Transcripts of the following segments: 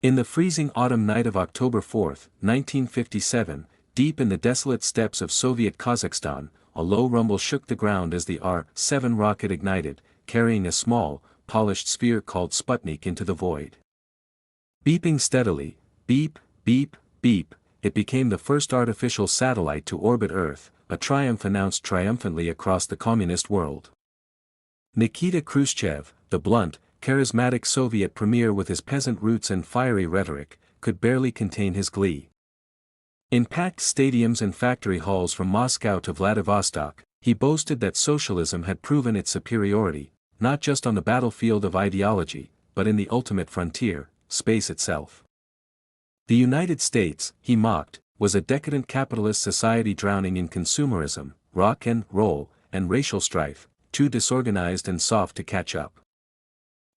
In the freezing autumn night of October 4, 1957, deep in the desolate steppes of Soviet Kazakhstan, a low rumble shook the ground as the R-7 rocket ignited, carrying a small, polished sphere called Sputnik into the void. Beeping steadily, beep, beep, beep, it became the first artificial satellite to orbit Earth, a triumph announced triumphantly across the communist world. Nikita Khrushchev, the blunt, charismatic Soviet premier with his peasant roots and fiery rhetoric, could barely contain his glee. In packed stadiums and factory halls from Moscow to Vladivostok, he boasted that socialism had proven its superiority, not just on the battlefield of ideology, but in the ultimate frontier, space itself. The United States, he mocked, was a decadent capitalist society drowning in consumerism, rock and roll, and racial strife, too disorganized and soft to catch up.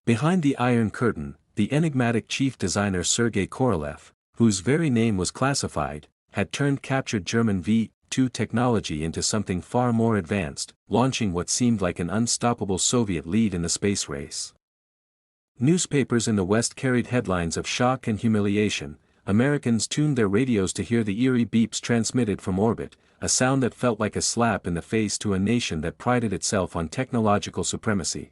Behind the Iron Curtain, the enigmatic chief designer Sergei Korolev, whose very name was classified, had turned captured German V-2 technology into something far more advanced, launching what seemed like an unstoppable Soviet lead in the space race. Newspapers in the West carried headlines of shock and humiliation. Americans tuned their radios to hear the eerie beeps transmitted from orbit, a sound that felt like a slap in the face to a nation that prided itself on technological supremacy.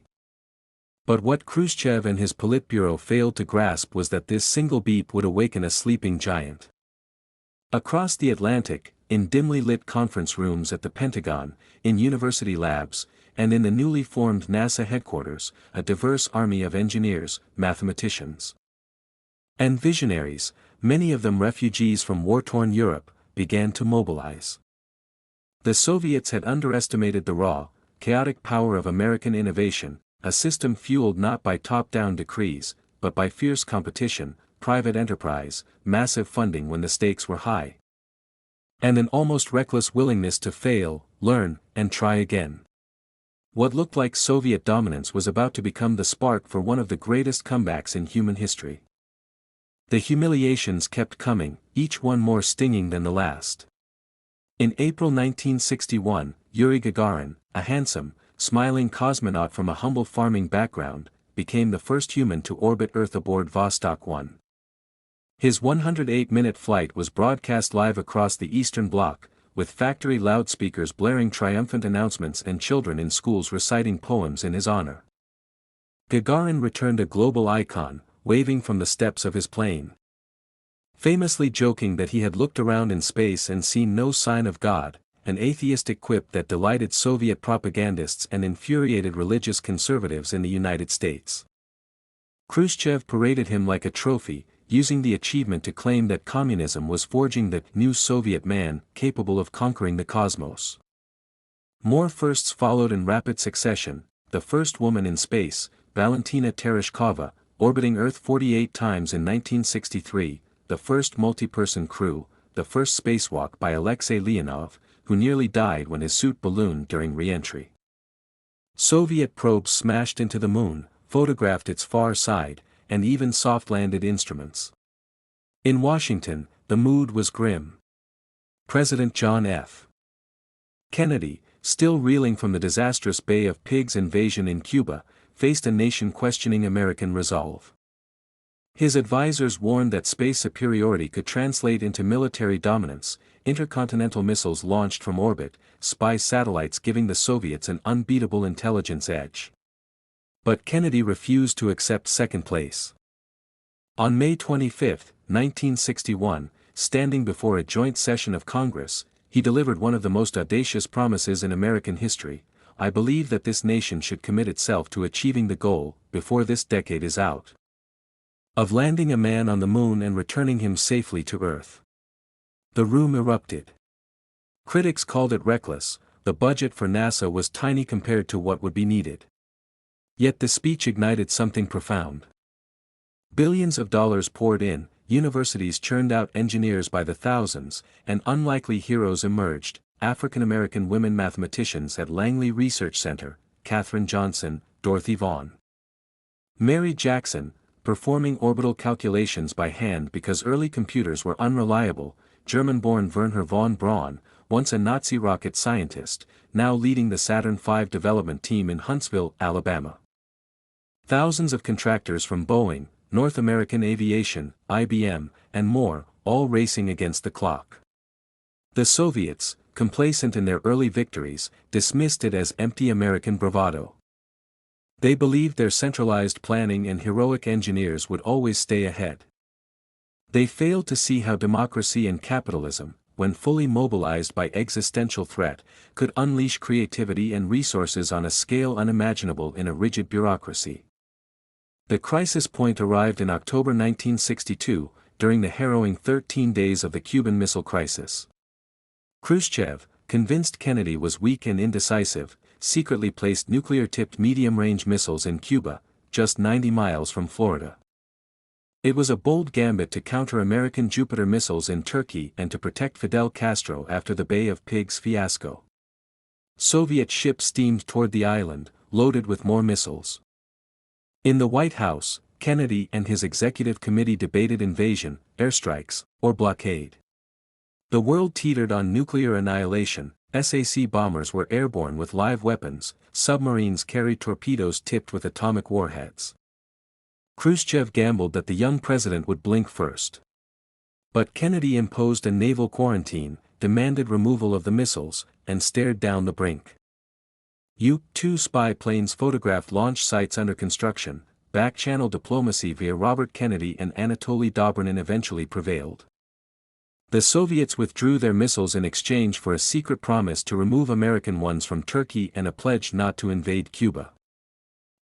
But what Khrushchev and his Politburo failed to grasp was that this single beep would awaken a sleeping giant. Across the Atlantic, in dimly lit conference rooms at the Pentagon, in university labs, and in the newly formed NASA headquarters, a diverse army of engineers, mathematicians, and visionaries, many of them refugees from war-torn Europe, began to mobilize. The Soviets had underestimated the raw, chaotic power of American innovation, a system fueled not by top-down decrees, but by fierce competition, private enterprise, massive funding when the stakes were high, and an almost reckless willingness to fail, learn, and try again. What looked like Soviet dominance was about to become the spark for one of the greatest comebacks in human history. The humiliations kept coming, each one more stinging than the last. In April 1961, Yuri Gagarin, a handsome, smiling cosmonaut from a humble farming background, became the first human to orbit Earth aboard Vostok 1. His 108-minute flight was broadcast live across the Eastern Bloc, with factory loudspeakers blaring triumphant announcements and children in schools reciting poems in his honor. Gagarin returned a global icon, waving from the steps of his plane, famously joking that he had looked around in space and seen no sign of God, an atheistic quip that delighted Soviet propagandists and infuriated religious conservatives in the United States. Khrushchev paraded him like a trophy, using the achievement to claim that communism was forging the new Soviet man capable of conquering the cosmos. More firsts followed in rapid succession: the first woman in space, Valentina Tereshkova, orbiting Earth 48 times in 1963, the first multi-person crew, the first spacewalk by Alexei Leonov, who nearly died when his suit ballooned during re-entry. Soviet probes smashed into the moon, photographed its far side, and even soft-landed instruments. In Washington, the mood was grim. President John F. Kennedy, still reeling from the disastrous Bay of Pigs invasion in Cuba, faced a nation questioning American resolve. His advisors warned that space superiority could translate into military dominance, intercontinental missiles launched from orbit, spy satellites giving the Soviets an unbeatable intelligence edge. But Kennedy refused to accept second place. On May 25, 1961, standing before a joint session of Congress, he delivered one of the most audacious promises in American history: "I believe that this nation should commit itself to achieving the goal, before this decade is out, of landing a man on the moon and returning him safely to Earth." The room erupted. Critics called it reckless. The budget for NASA was tiny compared to what would be needed. Yet the speech ignited something profound. Billions of dollars poured in, universities churned out engineers by the thousands, and unlikely heroes emerged: African-American women mathematicians at Langley Research Center, Katherine Johnson, Dorothy Vaughan, Mary Jackson, performing orbital calculations by hand because early computers were unreliable, German-born Wernher von Braun, once a Nazi rocket scientist, now leading the Saturn V development team in Huntsville, Alabama. Thousands of contractors from Boeing, North American Aviation, IBM, and more, all racing against the clock. The Soviets, complacent in their early victories, dismissed it as empty American bravado. They believed their centralized planning and heroic engineers would always stay ahead. They failed to see how democracy and capitalism, when fully mobilized by existential threat, could unleash creativity and resources on a scale unimaginable in a rigid bureaucracy. The crisis point arrived in October 1962, during the harrowing 13 days of the Cuban Missile Crisis. Khrushchev, convinced Kennedy was weak and indecisive, secretly placed nuclear-tipped medium-range missiles in Cuba, just 90 miles from Florida. It was a bold gambit to counter American Jupiter missiles in Turkey and to protect Fidel Castro after the Bay of Pigs fiasco. Soviet ships steamed toward the island, loaded with more missiles. In the White House, Kennedy and his executive committee debated invasion, airstrikes, or blockade. The world teetered on nuclear annihilation. SAC bombers were airborne with live weapons, submarines carried torpedoes tipped with atomic warheads. Khrushchev gambled that the young president would blink first. But Kennedy imposed a naval quarantine, demanded removal of the missiles, and stared down the brink. U-2 spy planes photographed launch sites under construction. Back-channel diplomacy via Robert Kennedy and Anatoly Dobrynin eventually prevailed. The Soviets withdrew their missiles in exchange for a secret promise to remove American ones from Turkey and a pledge not to invade Cuba.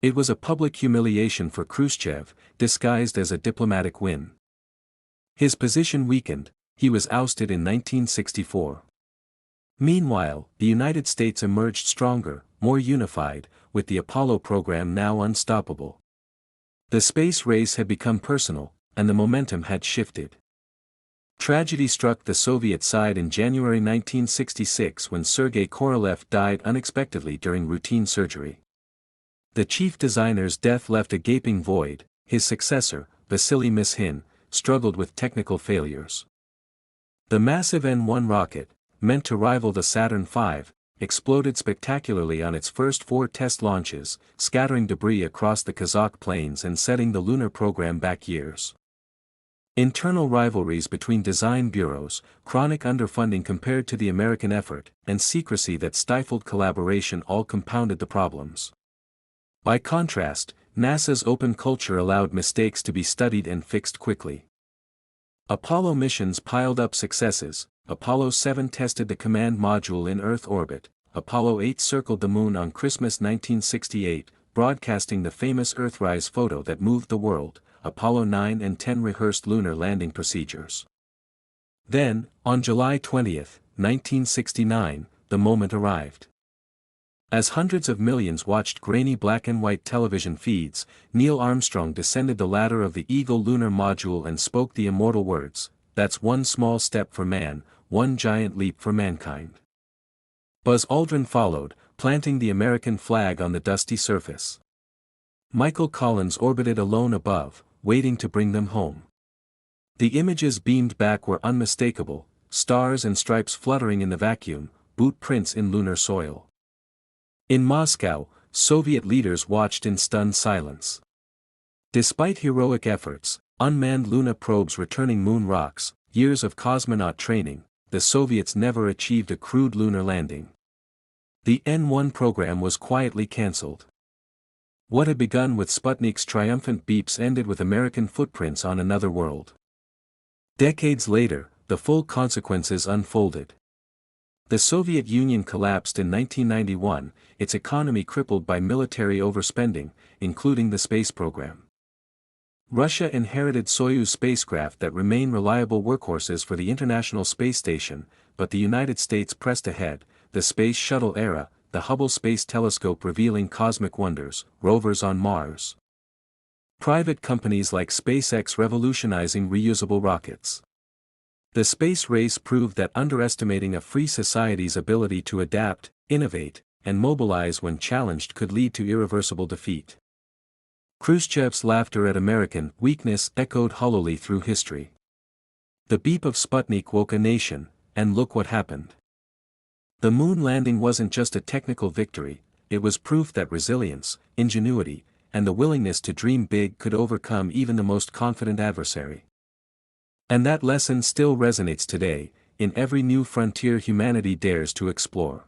It was a public humiliation for Khrushchev, disguised as a diplomatic win. His position weakened, he was ousted in 1964. Meanwhile, the United States emerged stronger, more unified, with the Apollo program now unstoppable. The space race had become personal, and the momentum had shifted. Tragedy struck the Soviet side in January 1966 when Sergei Korolev died unexpectedly during routine surgery. The chief designer's death left a gaping void. His successor, Vasily Mishin, struggled with technical failures. The massive N-1 rocket, meant to rival the Saturn V, exploded spectacularly on its first 4 test launches, scattering debris across the Kazakh plains and setting the lunar program back years. Internal rivalries between design bureaus, chronic underfunding compared to the American effort, and secrecy that stifled collaboration all compounded the problems. By contrast, NASA's open culture allowed mistakes to be studied and fixed quickly. Apollo missions piled up successes. Apollo 7 tested the command module in Earth orbit. Apollo 8 circled the moon on Christmas 1968, broadcasting the famous Earthrise photo that moved the world. Apollo 9 and 10 rehearsed lunar landing procedures. Then, on July 20, 1969, the moment arrived. As hundreds of millions watched grainy black and white television feeds, Neil Armstrong descended the ladder of the Eagle lunar module and spoke the immortal words, "That's one small step for man, one giant leap for mankind." Buzz Aldrin followed, planting the American flag on the dusty surface. Michael Collins orbited alone above, waiting to bring them home. The images beamed back were unmistakable, stars and stripes fluttering in the vacuum, boot prints in lunar soil. In Moscow, Soviet leaders watched in stunned silence. Despite heroic efforts, unmanned Luna probes returning moon rocks, years of cosmonaut training, the Soviets never achieved a crewed lunar landing. The N-1 program was quietly cancelled. What had begun with Sputnik's triumphant beeps ended with American footprints on another world. Decades later, the full consequences unfolded. The Soviet Union collapsed in 1991, its economy crippled by military overspending, including the space program. Russia inherited Soyuz spacecraft that remain reliable workhorses for the International Space Station, but the United States pressed ahead, the Space Shuttle era, the Hubble Space Telescope revealing cosmic wonders, rovers on Mars. Private companies like SpaceX revolutionizing reusable rockets. The space race proved that underestimating a free society's ability to adapt, innovate, and mobilize when challenged could lead to irreversible defeat. Khrushchev's laughter at American weakness echoed hollowly through history. The beep of Sputnik woke a nation, and look what happened. The moon landing wasn't just a technical victory, it was proof that resilience, ingenuity, and the willingness to dream big could overcome even the most confident adversary. And that lesson still resonates today, in every new frontier humanity dares to explore.